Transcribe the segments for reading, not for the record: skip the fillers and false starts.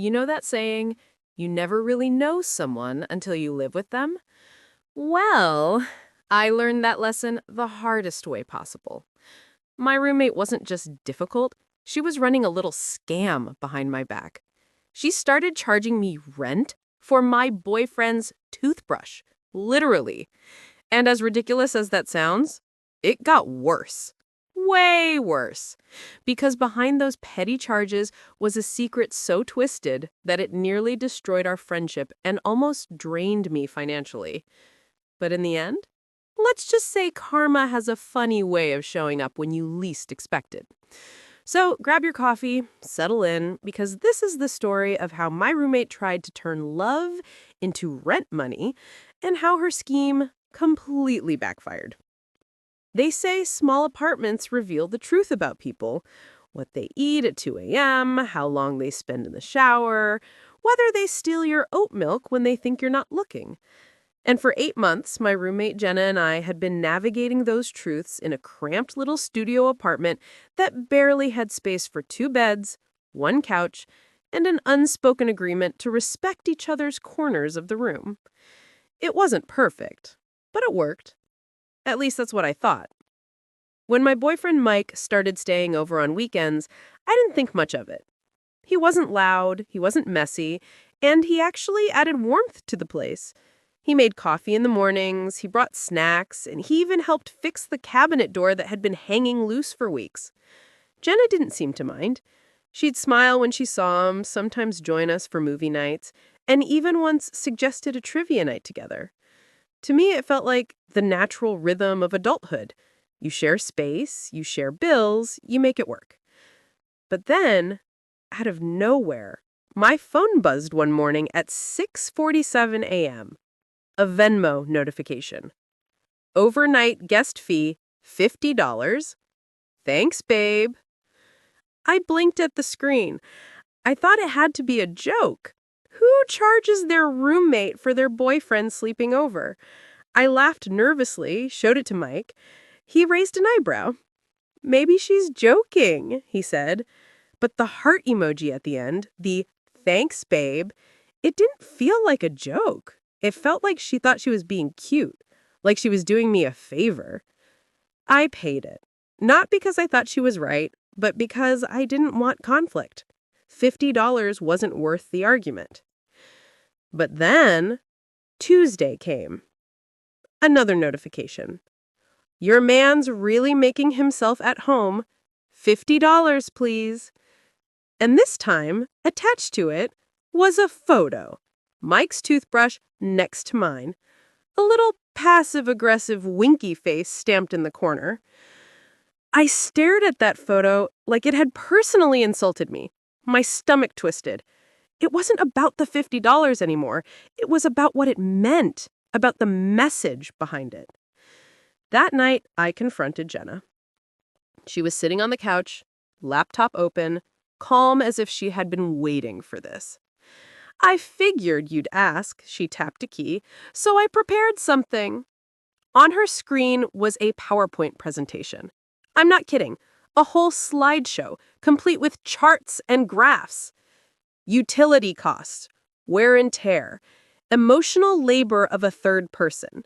You know that saying, you never really know someone until you live with them? Well, I learned that lesson the hardest way possible. My roommate wasn't just difficult, she was running a little scam behind my back. She started charging me rent for my boyfriend's toothbrush, literally. And as ridiculous as that sounds, it got worse. Way worse. Because behind those petty charges was a secret so twisted that it nearly destroyed our friendship and almost drained me financially. But in the end, let's just say karma has a funny way of showing up when you least expect it. So grab your coffee, settle in, because this is the story of how my roommate tried to turn love into rent money and how her scheme completely backfired. They say small apartments reveal the truth about people, what they eat at 2 a.m., how long they spend in the shower, whether they steal your oat milk when they think you're not looking. And for 8 months, my roommate Jenna and I had been navigating those truths in a cramped little studio apartment that barely had space for 2 beds, 1 couch, and an unspoken agreement to respect each other's corners of the room. It wasn't perfect, but it worked. At least that's what I thought. When my boyfriend Mike started staying over on weekends, I didn't think much of it. He wasn't loud, he wasn't messy, and he actually added warmth to the place. He made coffee in the mornings, he brought snacks, and he even helped fix the cabinet door that had been hanging loose for weeks. Jenna didn't seem to mind. She'd smile when she saw him, sometimes join us for movie nights, and even once suggested a trivia night together. To me, it felt like the natural rhythm of adulthood. You share space, you share bills, you make it work. But then, out of nowhere, my phone buzzed one morning at 6:47 a.m. A Venmo notification. Overnight guest fee, $50. Thanks, babe. I blinked at the screen. I thought it had to be a joke. Who charges their roommate for their boyfriend sleeping over? I laughed nervously, showed it to Mike. He raised an eyebrow. Maybe she's joking, he said. But the heart emoji at the end, the thanks, babe, it didn't feel like a joke. It felt like she thought she was being cute, like she was doing me a favor. I paid it. Not because I thought she was right, but because I didn't want conflict. $50 wasn't worth the argument. But then, Tuesday came. Another notification. Your man's really making himself at home. $50, please. And this time, attached to it, was a photo. Mike's toothbrush next to mine. A little passive-aggressive winky face stamped in the corner. I stared at that photo like it had personally insulted me. My stomach twisted. It wasn't about the $50 anymore. It was about what it meant, about the message behind it. That night, I confronted Jenna. She was sitting on the couch, laptop open, calm as if she had been waiting for this. I figured you'd ask, she tapped a key, so I prepared something. On her screen was a PowerPoint presentation. I'm not kidding. A whole slideshow, complete with charts and graphs. Utility costs, wear and tear, emotional labor of a third person.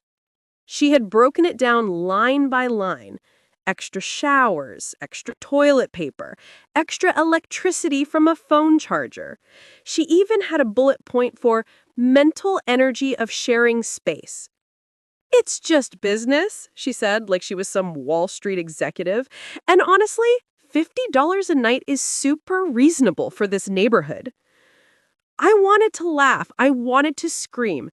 She had broken it down line by line. Extra showers, extra toilet paper, extra electricity from a phone charger. She even had a bullet point for mental energy of sharing space. It's just business, she said, like she was some Wall Street executive. And honestly, $50 a night is super reasonable for this neighborhood. I wanted to laugh. I wanted to scream.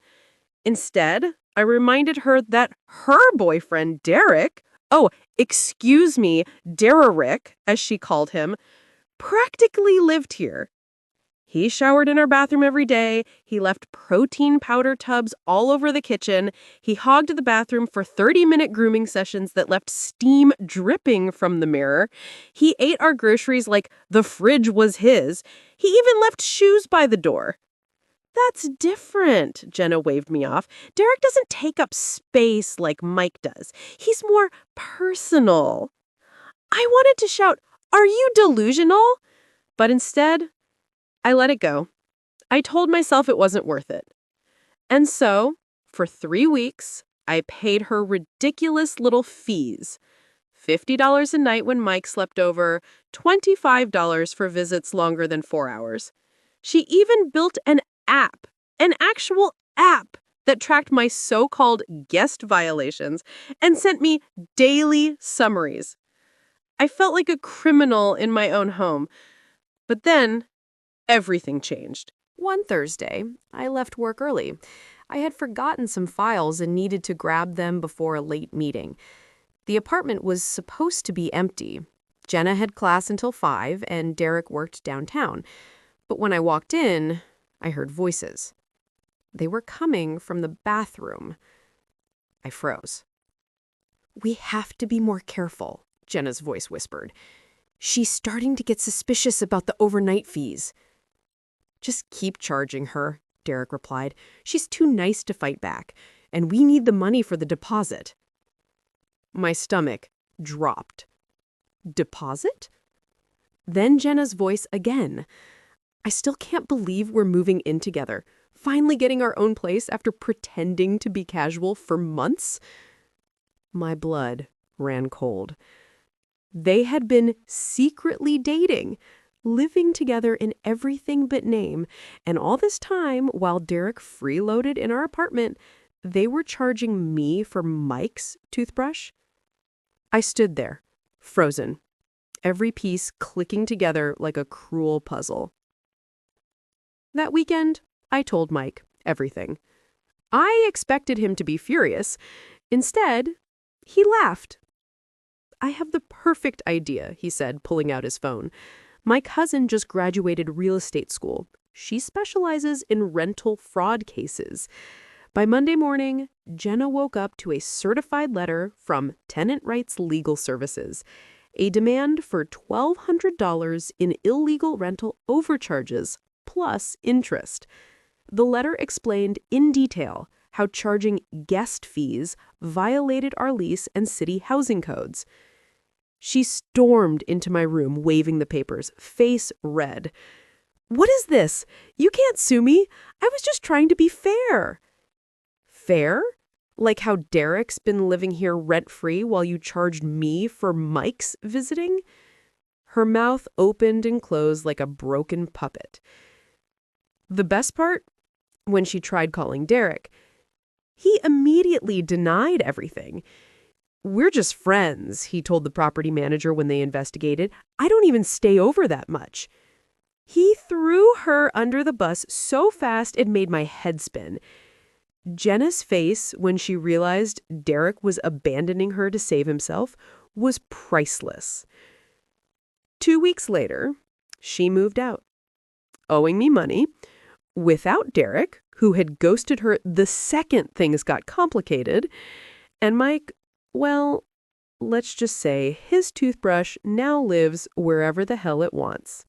Instead, I reminded her that her boyfriend, Derek, excuse me, Derrick, as she called him, practically lived here. He showered in our bathroom every day. He left protein powder tubs all over the kitchen. He hogged the bathroom for 30-minute grooming sessions that left steam dripping from the mirror. He ate our groceries like the fridge was his. He even left shoes by the door. That's different, Jenna waved me off. Derek doesn't take up space like Mike does. He's more personal. I wanted to shout, "Are you delusional?" But instead, I let it go. I told myself it wasn't worth it. And so, for 3 weeks, I paid her ridiculous little fees. $50 a night when Mike slept over, $25 for visits longer than 4 hours. She even built an actual app that tracked my so-called guest violations and sent me daily summaries. I felt like a criminal in my own home. But then, everything changed. One Thursday, I left work early. I had forgotten some files and needed to grab them before a late meeting. The apartment was supposed to be empty. Jenna had class until 5, and Derek worked downtown. But when I walked in, I heard voices. They were coming from the bathroom. I froze. "We have to be more careful," Jenna's voice whispered. "She's starting to get suspicious about the overnight fees." "Just keep charging her," Derek replied. "She's too nice to fight back, and we need the money for the deposit." My stomach dropped. Deposit? Then Jenna's voice again. "I still can't believe we're moving in together, finally getting our own place after pretending to be casual for months." My blood ran cold. They had been secretly dating, living together in everything but name, and all this time, while Derek freeloaded in our apartment, they were charging me for Mike's toothbrush. I stood there, frozen, every piece clicking together like a cruel puzzle. That weekend, I told Mike everything. I expected him to be furious. Instead, he laughed. "I have the perfect idea," he said, pulling out his phone. "My cousin just graduated real estate school. She specializes in rental fraud cases." By Monday morning, Jenna woke up to a certified letter from Tenant Rights Legal Services, a demand for $1,200 in illegal rental overcharges plus interest. The letter explained in detail how charging guest fees violated our lease and city housing codes. She stormed into my room, waving the papers, face red. "What is this? You can't sue me. I was just trying to be fair." "Fair? Like how Derek's been living here rent-free while you charged me for Mike's visiting?" Her mouth opened and closed like a broken puppet. The best part? When she tried calling Derek, he immediately denied everything. "We're just friends," he told the property manager when they investigated. "I don't even stay over that much." He threw her under the bus so fast it made my head spin. Jenna's face when she realized Derek was abandoning her to save himself was priceless. 2 weeks later, she moved out, owing me money, without Derek, who had ghosted her the second things got complicated, and Mike, well, let's just say his toothbrush now lives wherever the hell it wants.